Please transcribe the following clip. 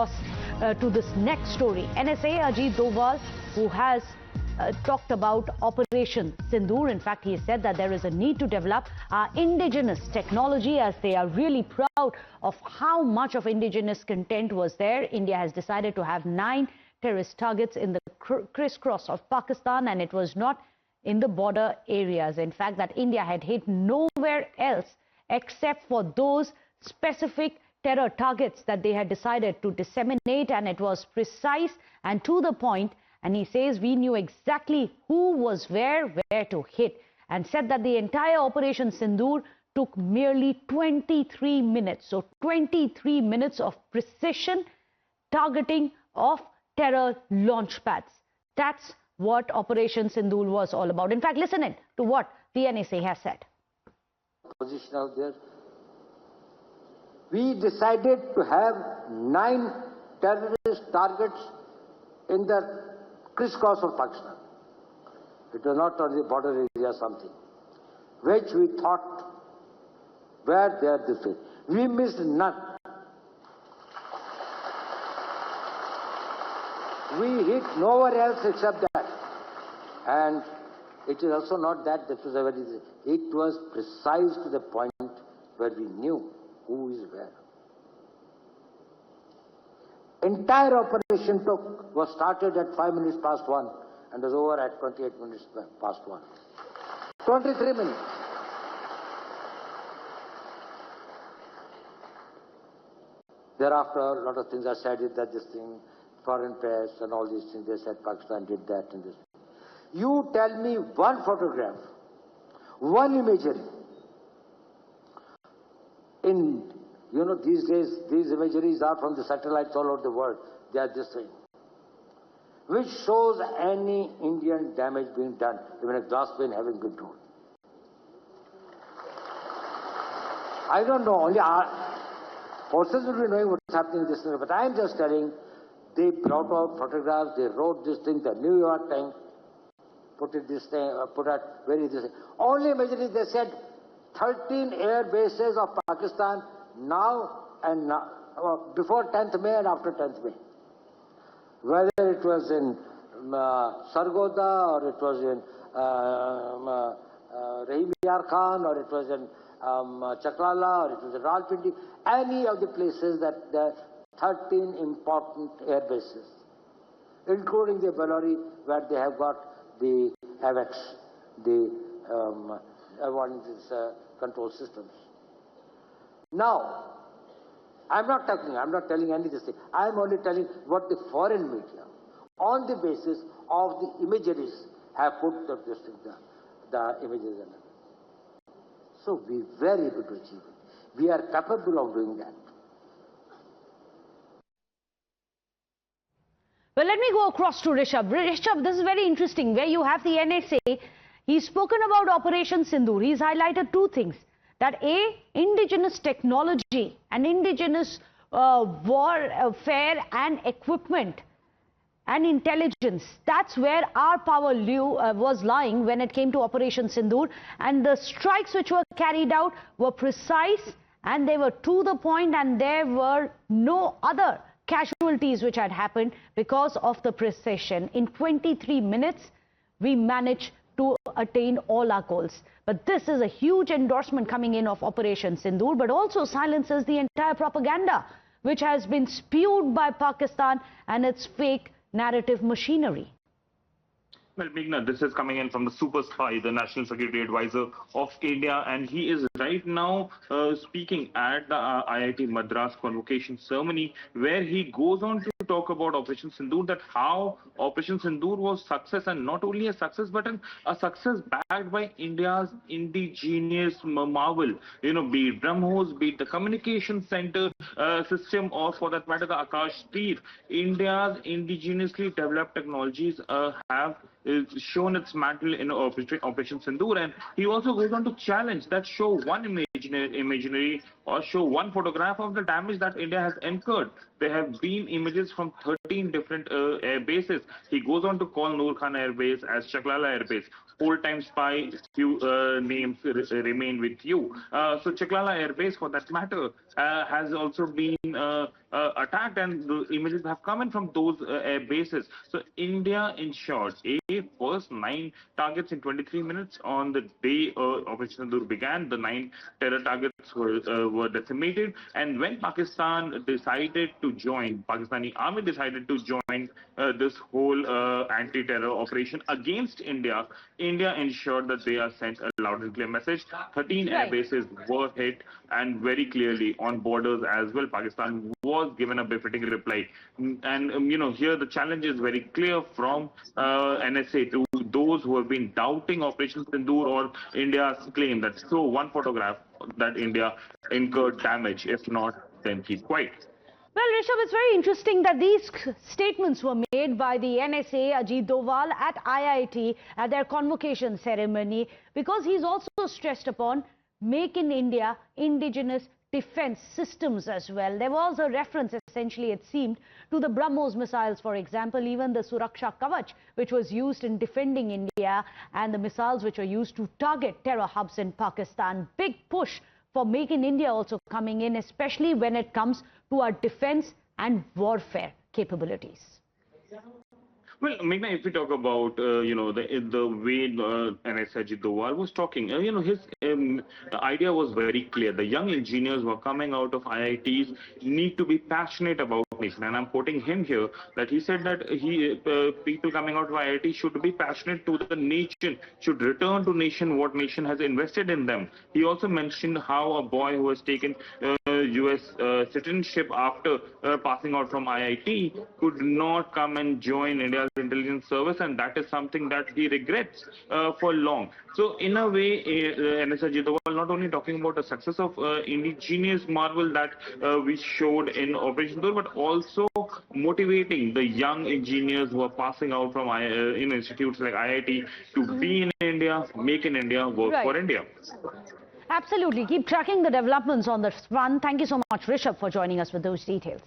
across to this next story. NSA Ajit Doval, who has talked about Operation Sindoor. In fact, he said that there is a need to develop indigenous technology, as they are really proud of how much of indigenous content was there. India has decided to have 9 terrorist targets in the crisscross of Pakistan, and it was not in the border areas. In fact, that India had hit nowhere else except for those specific terror targets that they had decided to disseminate, and it was precise and to the point. And he says we knew exactly who was where to hit, and said that the entire Operation Sindoor took merely 23 minutes. So 23 minutes of precision targeting of terror launch pads. That's what Operation Sindoor was all about. In fact, listen in to what the NSA has said. Position out there. We decided to have 9 terrorist targets in the crisscross of Pakistan. It was not on the border area something, which we thought were there this way. We missed none. We hit nowhere else except that. And it is also not that this was a very, it was precise to the point where we knew who is where. Entire operation was started at 5 minutes past 1 and was over at 28 minutes past 1. 23 minutes. Thereafter, a lot of things are said that this thing, foreign press and all these things, they said Pakistan did that and this. You tell me one photograph, one imagery. In, you know, these days, these imageries are from the satellites all over the world. They are this thing, which shows any Indian damage being done, even a glass pane having been torn. I don't know, only our forces will be knowing what's happening in this thing, but I am just telling, they brought out photographs, they wrote this thing, the New York Times put it this thing, put out very this thing. Only imagery, they said 13 air bases of Pakistan now and now, before 10th May and after 10th May. Whether it was in Sargoda, or it was in Rahim Yar Khan, or it was in Chaklala, or it was in Rawalpindi, any of the places that there are 13 important air bases, including the Bellary, where they have got the AVAX, the control systems. Now, I'm not telling any of this thing. I'm only telling what the foreign media, on the basis of the imageries, have put the images in it. So we're very able to achieve it. We are capable of doing that. Well, let me go across to Rishabh. Rishabh, this is very interesting, where you have the NSA. He's spoken about Operation Sindoor. He's highlighted 2 things. That A, indigenous technology and indigenous warfare and equipment and intelligence. That's where our power was lying when it came to Operation Sindoor. And the strikes which were carried out were precise and they were to the point, and there were no other casualties which had happened because of the precision. In 23 minutes, we managed to attain all our goals. But this is a huge endorsement coming in of Operation Sindoor, but also silences the entire propaganda which has been spewed by Pakistan and its fake narrative machinery. Well, Meghna, this is coming in from the super spy, the National Security Advisor of India, and he is right now speaking at the IIT Madras convocation ceremony, where he goes on to talk about Operation Sindoor, that how Operation Sindoor was success, and not only a success, but a success backed by India's indigenous marvel. You know, be it BrahMos, be it the communication center system, or for that matter, the Akash Tir. India's indigenously developed technologies have shown its mantle in Operation Sindoor, and he also goes on to challenge that show one imaginary or show one photograph of the damage that India has incurred. There have been images from 13 different air bases. He goes on to call Noor Khan Air Base as Chaklala Air Base. Old-time spy, few names remain with you. So Chaklala Air Base, for that matter, has also been attacked, and the images have come in from those air bases. So India ensured first 9 targets in 23 minutes on the day Operation Sindoor began. The 9 terror targets were decimated, and when Pakistan decided to join, Pakistani army decided to join this whole anti-terror operation against India, India ensured that they are sent a loud and clear message. 13 air bases were hit, and very clearly on borders as well, Pakistan was given a befitting reply. And here the challenge is very clear from NSA to those who have been doubting Operation Sindoor or India's claim that show one photograph that India incurred damage. If not, then keep quiet. Well, Rishabh, it's very interesting that these statements were made by the NSA, Ajit Doval, at IIT at their convocation ceremony, because he's also stressed upon Make in India, indigenous defense systems as well. There was a reference, essentially, it seemed, to the BrahMos missiles, for example, even the Suraksha Kavach, which was used in defending India, and the missiles which were used to target terror hubs in Pakistan. Big push for Make in India also coming in, especially when it comes to our defense and warfare capabilities. Well, Meghna, if we talk about, the way NSA Ajit Doval was talking, his idea was very clear. The young engineers who are coming out of IITs need to be passionate about nation. And I'm quoting him here, that he said that people coming out of IIT should be passionate to the nation, should return to nation what nation has invested in them. He also mentioned how a boy who has taken US citizenship after passing out from IIT could not come and join India's intelligence service, and that is something that he regrets for long. So in a way, NSA Ajit Doval not only talking about the success of indigenous marvel that we showed in Operation Sindoor, but also motivating the young engineers who are passing out from in institutes like IIT to be in India, make in India, work for India. Absolutely. Keep tracking the developments on this front. Thank you so much, Rishabh, for joining us with those details.